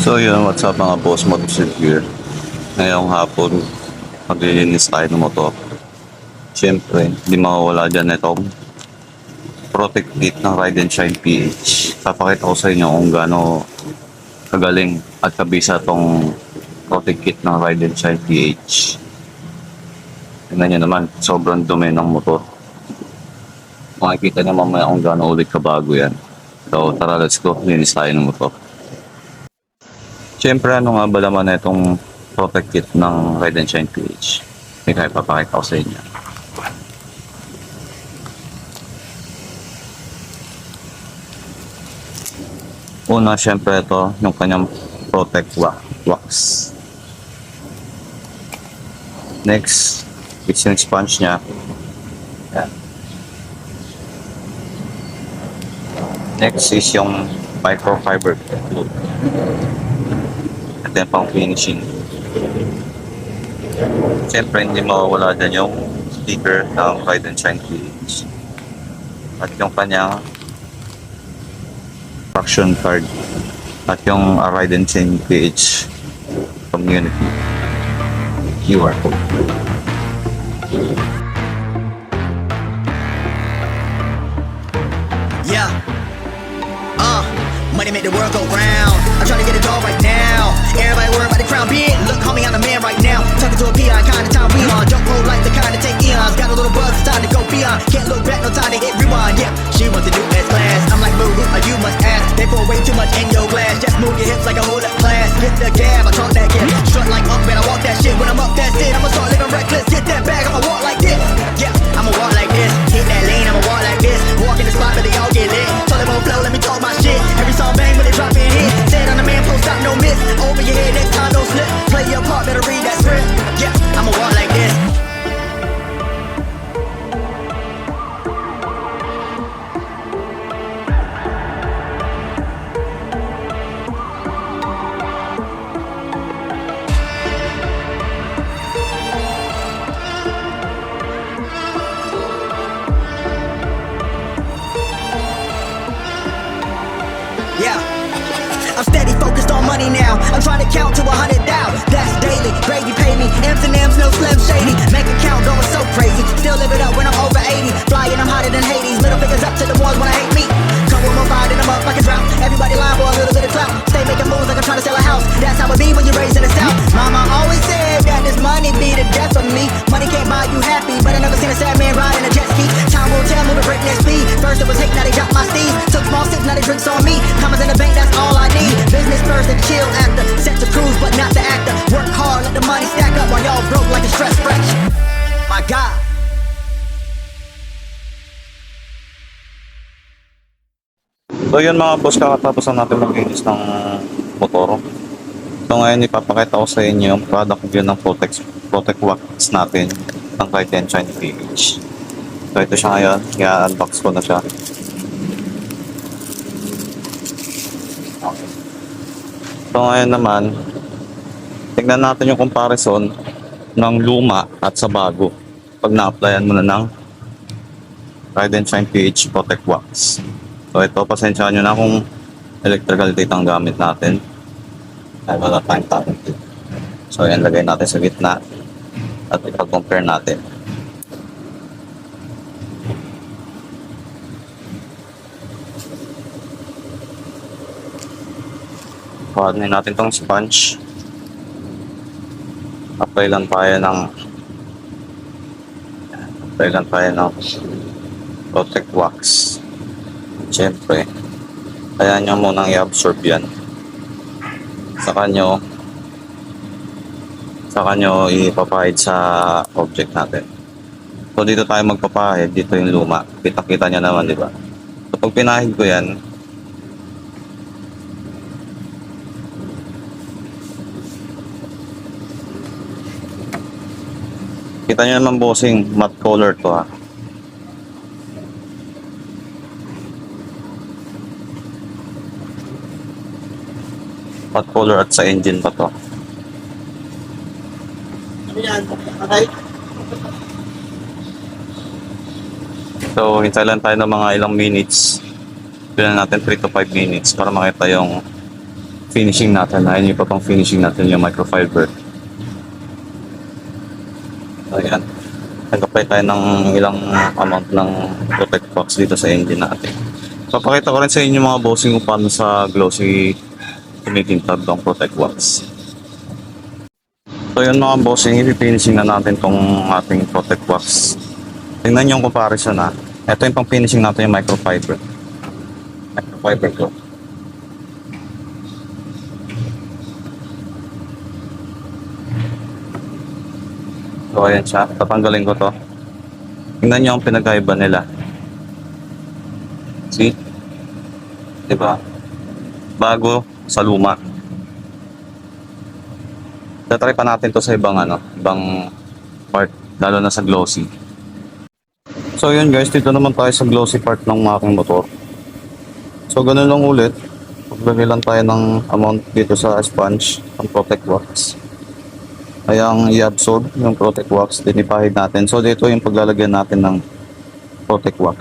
So yun, what's up mga boss, Motorcycle Gear. Ngayong hapon, maglilinis tayo ng motor. Siyempre, hindi mawawala dyan itong Protect Kit ng Ride and Shine PH. Papakita ko sa inyo kung gaano kagaling at kabisa itong Protect Kit ng Ride and Shine PH. Tingnan nyo naman, sobrang dumi ng motor. Makikita nyo mamaya kung gaano ulit kabago yan. So tara, let's go, linis tayo ng motor. Siyempre, ano nga ba naman na itong Protect Kit ng Ride and Shine PH? May kaya papakita ko sa inyo. Una, siyempre ito, yung kanyang Protect Wax. Next, is yung sponge niya. Yan. Next is yung microfiber glue. At then pang finishing. Siyempre hindi mawawala dyan yung sticker ng Ride and Shine PH. At yung kanyang fraction card. At yung Ride and Shine PH community QR code. Yeah. Money make the world go round. I'm trying to get it all right now. Everybody worry about the crown, bitch. Look, homie, I'm the man right now. Talking to a peon, kind of time we on. Don't roll like the kind of take eons. Got a little buzz, it's time to go beyond. Can't look back, no time to hit rewind. Yeah, she wants to do S-class. I'm like, boo, you must ask. They pour way too much in your glass. Just move your hips like a whole lot class. Hit the gab, I talk that gas. Strut like up, man, I walk that shit. When I'm up, that's it. I'ma start living reckless. Get that bag, I'ma walk like this. Yeah, I'ma walk like this. Hit that lane, I'ma walk like this. Walk in the spot, but they all get lit. Told them on flow, let me talk my shit. Every song bang when they drop in hit. Said I'm the man, post stop, no miss. Over your head, next time, don't slip. Play your part, better read that script. Yeah, I'ma walk like this. Yeah, I'm steady focused on money now. I'm trying to count to 100,000. That's daily. Grady pay me. M's and M's, no Slim Shady. Make account going so crazy. Still live it up when I'm over 80. Flying, I'm hotter than Hades. Middle fingers up to the ones when I hate me. Come with my ride and I'm up like a drought. Everybody lying for a little bit of clout. Stay making moves like I'm trying to sell a house. That's how it be when you're raised in the South. Mama always said that this money be the death of me. Money can't buy you happy, but I never seen a sad man riding a jet ski. Time will tell, moving breakneck speed. First it was hate, now they drop my steez. Took small sips, now they drinks on me. Commas in the bank, that's all I need. Business first and chill after. Set to cruise, but not the actor. Work hard, let the money stack up while y'all broke like a stress fraction. My God. So yun mga boss, kakatapos na natin maglinis ng motor. So ngayon ipapakita ko sa inyo yung product review ng Protect Wax natin ng Ride and Shine PH. So ito siya ngayon, i-unbox ko na siya. Okay. So ngayon naman, tignan natin yung comparison ng luma at sa bago pag na-applyan mo na ng Ride and Shine PH Protect Wax. So ito, pasensya nyo na kung electrical tape ang gamit natin. Ay, wala tayong tapping tape. So yan, lagay natin sa gitna at ipag-compare natin. Kuhanin natin tong sponge. Apply lang tayo ng Protect Wax. Siyempre, kaya nyo munang i-absorb yan. Saka nyo ipapahid sa object natin. So dito tayo magpapahid, dito yung luma. Kita-kita nyo naman, di ba? So pag pinahid ko yan, kita nyo naman bossing, matte color to ha. Matte color at sa engine pa to. Okay. So, hintay lang tayo ng mga ilang minutes. Bilang natin 3 to 5 minutes para makita yung finishing natin. Ayun yung patong finishing natin, yung microfiber. Ayan. Nag-apply tayo ng ilang amount ng protect wax dito sa engine natin. Papakita ko rin sa inyo mga bossing kung paano sa glossy tumitintab ang protect wax. So yun mga bossing, i-finishing na natin tong ating protect wax. Tingnan nyo yung comparison ha. Ito yung pang finishing natin yung microfiber. Microfiber ko. So ayan siya, tatanggalin ko to. Tingnan nyo ang pinagkaiba nila. See? Diba? Bago sa luma. Tatry pa natin to sa ibang ibang part, lalo na sa glossy. So yun guys, dito naman tayo sa glossy part ng aking motor. So ganun lang ulit. Paglagay lang tayo ng amount dito sa sponge, ang protect wax. Ay ang i-absorb yung protect wax, din ipahid natin. So dito yung paglalagyan natin ng protect wax.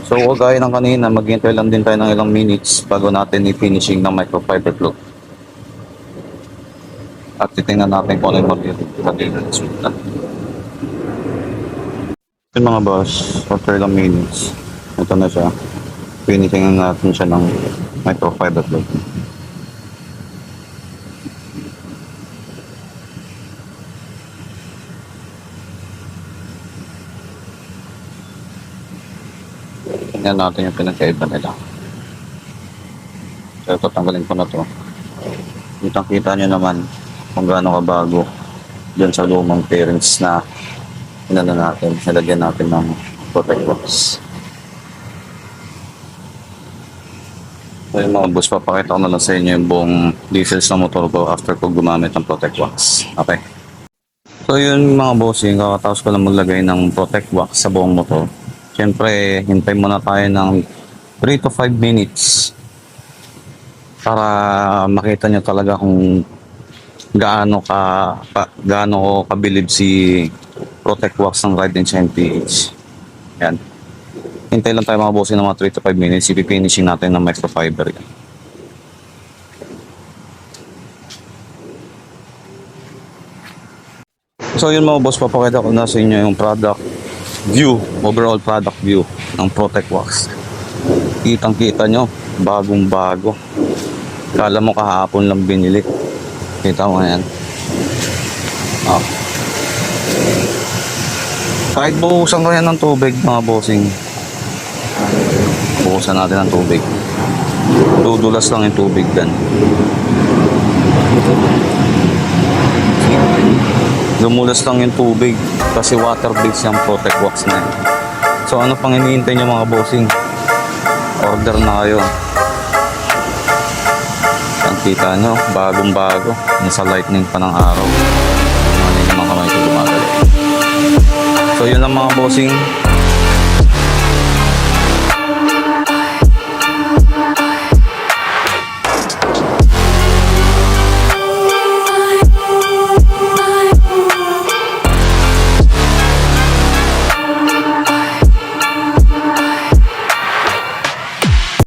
So gaya ng kanina, maghintay lang din tayo ng ilang minutes bago natin i-finishing ng microfiber glue. At titingnan natin kung ano yung materials. Yung mga boss, after ilang minutes, ito na siya. Finishing natin siya ng microfiber glue. Tingnan natin yung pinagkaiba nila. So ito, tanggalin ko na to. Kitang-kita nyo naman kung gaano kabago dyan sa lumang parents na nilagyan natin ng protect wax. So yung mga boss, papakita ko na lang sa inyo yung buong details ng motor ko after ko gumamit ng protect wax. Okay. So yun mga boss, yung kakatapos ko lang maglagay ng protect wax sa buong motor. Siyempre, hintay muna tayo ng 3 to 5 minutes para makita nyo talaga kung gaano ko kabilib si protect wax ng Ride and Shine PH. Yan. Hintay lang tayo mga bossing ng mga 3 to 5 minutes. Ipi-finishing natin ng microfiber yan. So yun mga boss, papakita ko na sa inyo yung product view, overall product view ng protect wax. Kitang-kita nyo, bagong-bago. Kala mo kahapon lang binili. Kita mo yan. Ah. Kahit buhusan ko yan ng tubig mga bossing. Buhusan natin ng tubig. Dudulas lang yung tubig dan. Lumulas lang yung tubig kasi water-based yung protect wax na yan. So ano pang hinihintay nyo mga bossing? Order na kayo. Ang kita nyo, bagong-bago. Nasa lightning pa ng araw. Ano yung mga kamay ko gumagalit. So yun lang mga bossing.